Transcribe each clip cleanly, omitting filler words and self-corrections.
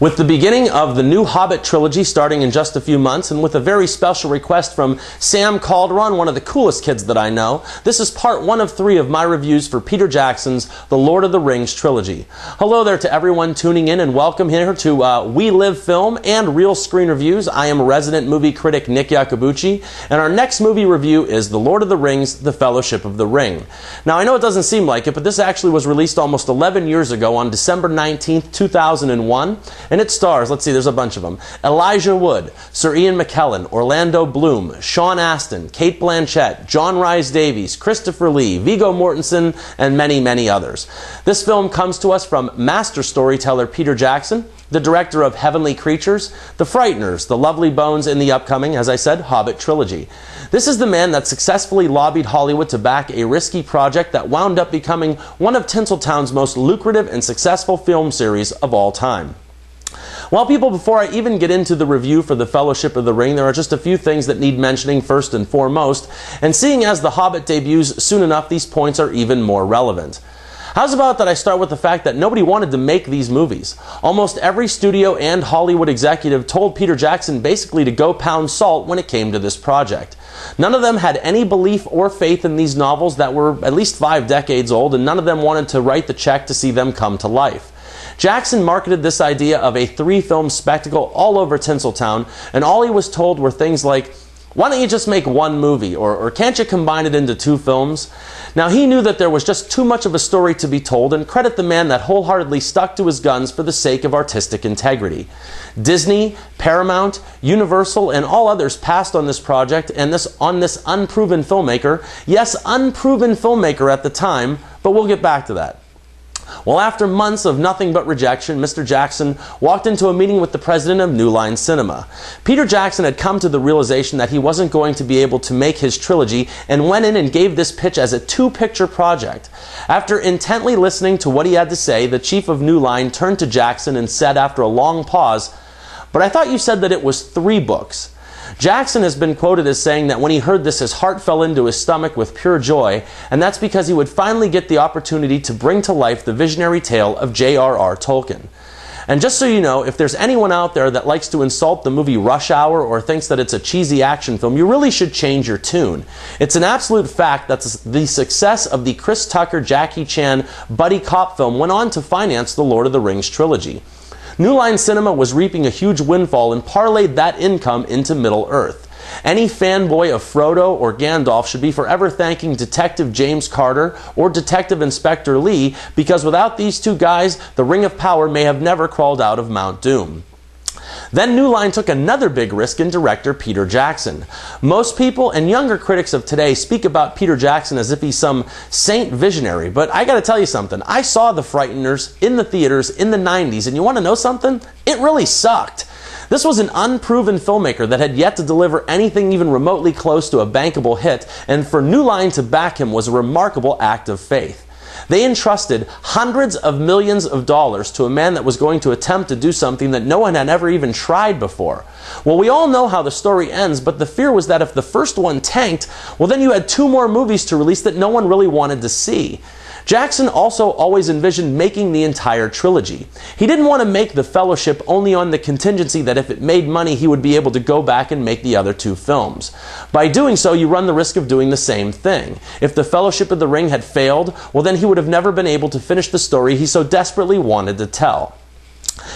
With the beginning of the new Hobbit trilogy starting in just a few months, and with a very special request from Sam Calderon, one of the coolest kids that I know, this is part 1 of 3 of my reviews for Peter Jackson's The Lord of the Rings trilogy. Hello there to everyone tuning in, and welcome here to We Live Film and Real Screen Reviews. I am resident movie critic Nick Iacobucci, and our next movie review is The Lord of the Rings, The Fellowship of the Ring. Now, I know it doesn't seem like it, but this actually was released almost 11 years ago on December 19th, 2001. And it stars, let's see, there's a bunch of them, Elijah Wood, Sir Ian McKellen, Orlando Bloom, Sean Astin, Cate Blanchett, John Rhys Davies, Christopher Lee, Viggo Mortensen, and many, many others. This film comes to us from master storyteller Peter Jackson, the director of Heavenly Creatures, The Frighteners, The Lovely Bones, and the upcoming, as I said, Hobbit trilogy. This is the man that successfully lobbied Hollywood to back a risky project that wound up becoming one of Tinseltown's most lucrative and successful film series of all time. Well, people, before I even get into the review for The Fellowship of the Ring, there are just a few things that need mentioning first and foremost, and seeing as The Hobbit debuts soon enough, these points are even more relevant. How's about that I start with the fact that nobody wanted to make these movies? Almost every studio and Hollywood executive told Peter Jackson basically to go pound salt when it came to this project. None of them had any belief or faith in these novels that were at least 5 decades old, and none of them wanted to write the check to see them come to life. Jackson marketed this idea of a 3-film spectacle all over Tinseltown, and all he was told were things like, why don't you just make 1 movie, or can't you combine it into 2 films? Now, he knew that there was just too much of a story to be told, and credit the man that wholeheartedly stuck to his guns for the sake of artistic integrity. Disney, Paramount, Universal, and all others passed on this project and on this unproven filmmaker. Yes, unproven filmmaker at the time, but we'll get back to that. Well, after months of nothing but rejection, Mr. Jackson walked into a meeting with the president of New Line Cinema. Peter Jackson had come to the realization that he wasn't going to be able to make his trilogy and went in and gave this pitch as a 2-picture project. After intently listening to what he had to say, the chief of New Line turned to Jackson and said after a long pause, "But I thought you said that it was 3 books." Jackson has been quoted as saying that when he heard this, his heart fell into his stomach with pure joy, and that's because he would finally get the opportunity to bring to life the visionary tale of J.R.R. Tolkien. And just so you know, if there's anyone out there that likes to insult the movie Rush Hour or thinks that it's a cheesy action film, you really should change your tune. It's an absolute fact that the success of the Chris Tucker, Jackie Chan buddy cop film went on to finance the Lord of the Rings trilogy. New Line Cinema was reaping a huge windfall and parlayed that income into Middle-earth. Any fanboy of Frodo or Gandalf should be forever thanking Detective James Carter or Detective Inspector Lee, because without these 2 guys, the Ring of Power may have never crawled out of Mount Doom. Then New Line took another big risk in director Peter Jackson. Most people and younger critics of today speak about Peter Jackson as if he's some saint visionary, but I gotta tell you something. I saw The Frighteners in the theaters in the 90s, and you want to know something? It really sucked. This was an unproven filmmaker that had yet to deliver anything even remotely close to a bankable hit, and for New Line to back him was a remarkable act of faith. They entrusted hundreds of millions of dollars to a man that was going to attempt to do something that no one had ever even tried before. Well, we all know how the story ends, but the fear was that if the first one tanked, well, then you had 2 more movies to release that no one really wanted to see. Jackson also always envisioned making the entire trilogy. He didn't want to make The Fellowship only on the contingency that if it made money, he would be able to go back and make the other 2 films. By doing so, you run the risk of doing the same thing. If The Fellowship of the Ring had failed, well, then he would have never been able to finish the story he so desperately wanted to tell.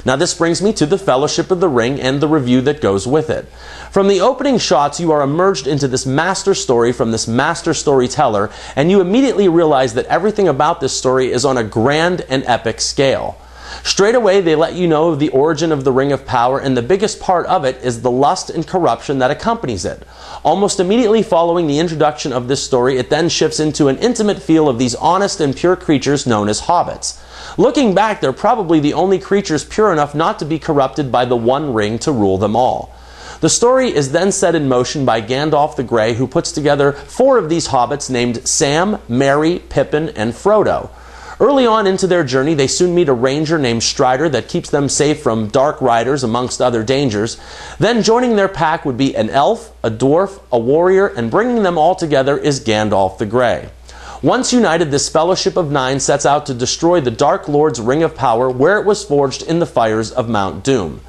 Now, this brings me to The Fellowship of the Ring and the review that goes with it. From the opening shots, you are immersed into this master story from this master storyteller, and you immediately realize that everything about this story is on a grand and epic scale. Straight away, they let you know the origin of the Ring of Power, and the biggest part of it is the lust and corruption that accompanies it. Almost immediately following the introduction of this story, it then shifts into an intimate feel of these honest and pure creatures known as hobbits. Looking back, they're probably the only creatures pure enough not to be corrupted by the One Ring to rule them all. The story is then set in motion by Gandalf the Grey, who puts together 4 of these hobbits named Sam, Merry, Pippin, and Frodo. Early on into their journey, they soon meet a ranger named Strider that keeps them safe from dark riders, amongst other dangers. Then joining their pack would be an elf, a dwarf, a warrior, and bringing them all together is Gandalf the Grey. Once united, this Fellowship of Nine sets out to destroy the Dark Lord's Ring of Power where it was forged in the fires of Mount Doom.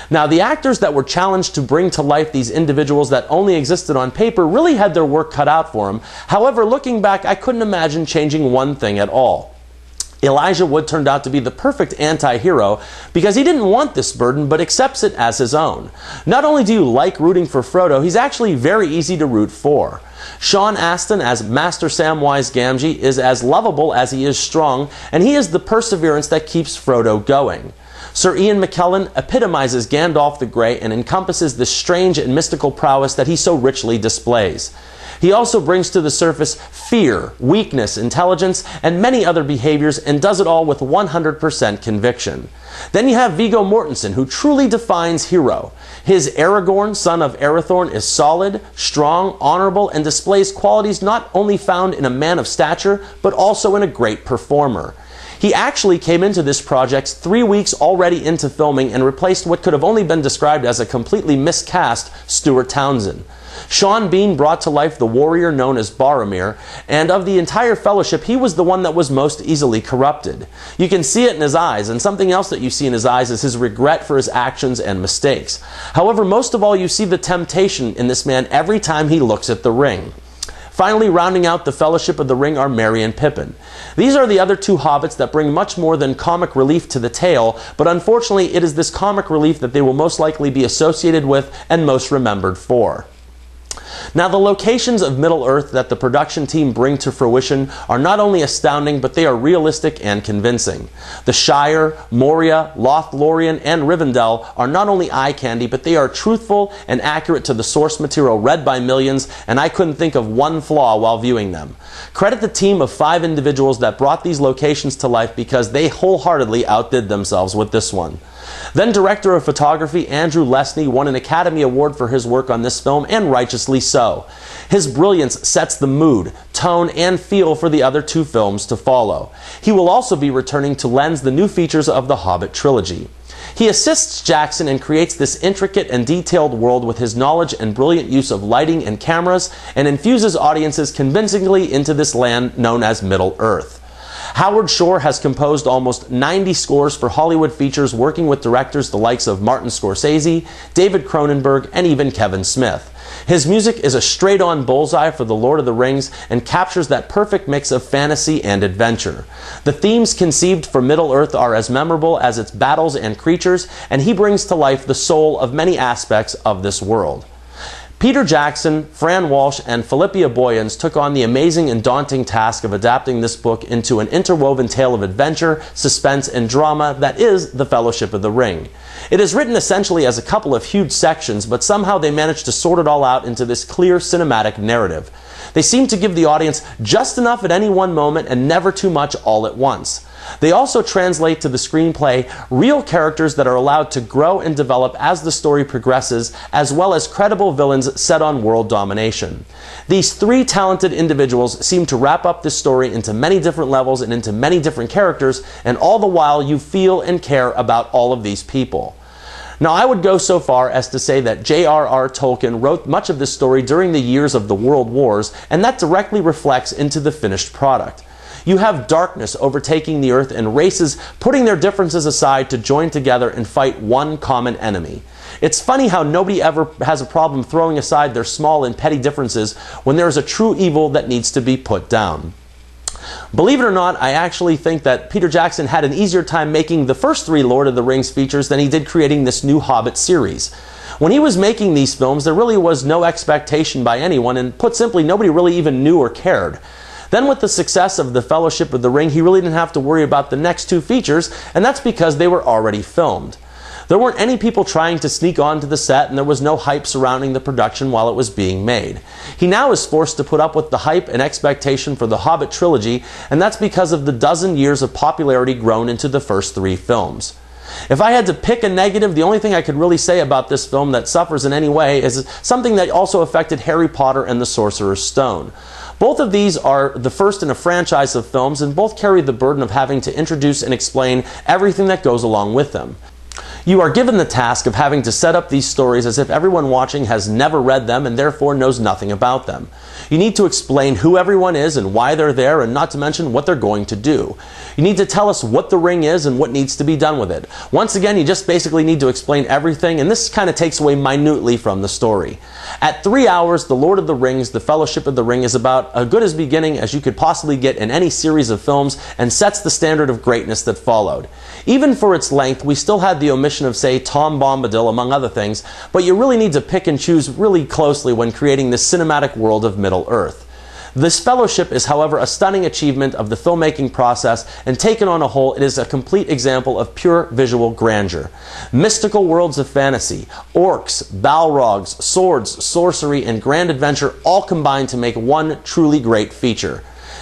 Now, the actors that were challenged to bring to life these individuals that only existed on paper really had their work cut out for them. However, looking back, I couldn't imagine changing one thing at all. Elijah Wood turned out to be the perfect anti-hero because he didn't want this burden but accepts it as his own. Not only do you like rooting for Frodo, he's actually very easy to root for. Sean Astin as Master Samwise Gamgee is as lovable as he is strong, and he is the perseverance that keeps Frodo going. Sir Ian McKellen epitomizes Gandalf the Grey and encompasses the strange and mystical prowess that he so richly displays. He also brings to the surface fear, weakness, intelligence, and many other behaviors, and does it all with 100% conviction. Then you have Viggo Mortensen, who truly defines hero. His Aragorn, son of Arathorn, is solid, strong, honorable, and displays qualities not only found in a man of stature, but also in a great performer. He actually came into this project 3 weeks already into filming and replaced what could have only been described as a completely miscast Stuart Townsend. Sean Bean brought to life the warrior known as Boromir, and of the entire Fellowship, he was the one that was most easily corrupted. You can see it in his eyes, and something else that you see in his eyes is his regret for his actions and mistakes. However, most of all, you see the temptation in this man every time he looks at the ring. Finally, rounding out the Fellowship of the Ring are Merry and Pippin. These are the other two hobbits that bring much more than comic relief to the tale, but unfortunately it is this comic relief that they will most likely be associated with and most remembered for. Now, the locations of Middle-earth that the production team bring to fruition are not only astounding, but they are realistic and convincing. The Shire, Moria, Lothlorien, and Rivendell are not only eye candy, but they are truthful and accurate to the source material read by millions, and I couldn't think of one flaw while viewing them. Credit the team of 5 individuals that brought these locations to life because they wholeheartedly outdid themselves with this one. Then director of photography Andrew Lesnie won an Academy Award for his work on this film, and righteously so. His brilliance sets the mood, tone, and feel for the other 2 films to follow. He will also be returning to lens the new features of the Hobbit trilogy. He assists Jackson and creates this intricate and detailed world with his knowledge and brilliant use of lighting and cameras, and infuses audiences convincingly into this land known as Middle-earth. Howard Shore has composed almost 90 scores for Hollywood features, working with directors the likes of Martin Scorsese, David Cronenberg, and even Kevin Smith. His music is a straight-on bullseye for The Lord of the Rings and captures that perfect mix of fantasy and adventure. The themes conceived for Middle-earth are as memorable as its battles and creatures, and he brings to life the soul of many aspects of this world. Peter Jackson, Fran Walsh, and Philippia Boyens took on the amazing and daunting task of adapting this book into an interwoven tale of adventure, suspense, and drama that is The Fellowship of the Ring. It is written essentially as a couple of huge sections, but somehow they managed to sort it all out into this clear cinematic narrative. They seem to give the audience just enough at any one moment and never too much all at once. They also translate to the screenplay real characters that are allowed to grow and develop as the story progresses, as well as credible villains set on world domination. These 3 talented individuals seem to wrap up this story into many different levels and into many different characters, and all the while you feel and care about all of these people. Now, I would go so far as to say that J.R.R. Tolkien wrote much of this story during the years of the World Wars, and that directly reflects into the finished product. You have darkness overtaking the earth and races putting their differences aside to join together and fight one common enemy. It's funny how nobody ever has a problem throwing aside their small and petty differences when there is a true evil that needs to be put down. Believe it or not, I actually think that Peter Jackson had an easier time making the first 3 Lord of the Rings features than he did creating this new Hobbit series. When he was making these films, there really was no expectation by anyone, and put simply, nobody really even knew or cared. Then with the success of The Fellowship of the Ring, he really didn't have to worry about the next 2 features, and that's because they were already filmed. There weren't any people trying to sneak onto the set, and there was no hype surrounding the production while it was being made. He now is forced to put up with the hype and expectation for the Hobbit trilogy, and that's because of the dozen years of popularity grown into the first 3 films. If I had to pick a negative, the only thing I could really say about this film that suffers in any way is something that also affected Harry Potter and the Sorcerer's Stone. Both of these are the first in a franchise of films, and both carry the burden of having to introduce and explain everything that goes along with them. You are given the task of having to set up these stories as if everyone watching has never read them and therefore knows nothing about them. You need to explain who everyone is and why they're there, and not to mention what they're going to do. You need to tell us what the ring is and what needs to be done with it. Once again, you just basically need to explain everything, and this kind of takes away minutely from the story. At 3 hours, The Lord of the Rings, The Fellowship of the Ring is about as good as beginning as you could possibly get in any series of films, and sets the standard of greatness that followed. Even for its length, we still had the omission of, say, Tom Bombadil, among other things, but you really need to pick and choose really closely when creating this cinematic world of Middle-earth. This Fellowship is, however, a stunning achievement of the filmmaking process, and taken on a whole, it is a complete example of pure visual grandeur. Mystical worlds of fantasy, orcs, balrogs, swords, sorcery, and grand adventure all combine to make one truly great feature.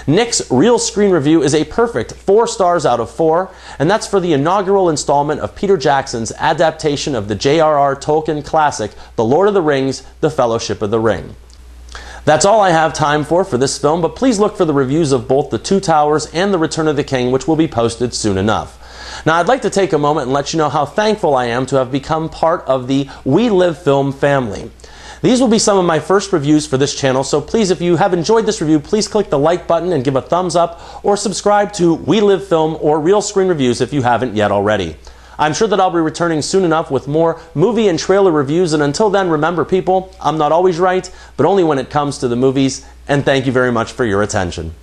Nick's Real Screen Review is a perfect 4 stars out of 4, and that's for the inaugural installment of Peter Jackson's adaptation of the J.R.R. Tolkien classic, The Lord of the Rings, The Fellowship of the Ring. That's all I have time for this film, but please look for the reviews of both The Two Towers and The Return of the King, which will be posted soon enough. Now, I'd like to take a moment and let you know how thankful I am to have become part of the We Live Film family. These will be some of my first reviews for this channel, so please, if you have enjoyed this review, please click the like button and give a thumbs up, or subscribe to We Live Film or Real Screen Reviews if you haven't yet already. I'm sure that I'll be returning soon enough with more movie and trailer reviews, and until then, remember people, I'm not always right, but only when it comes to the movies, and thank you very much for your attention.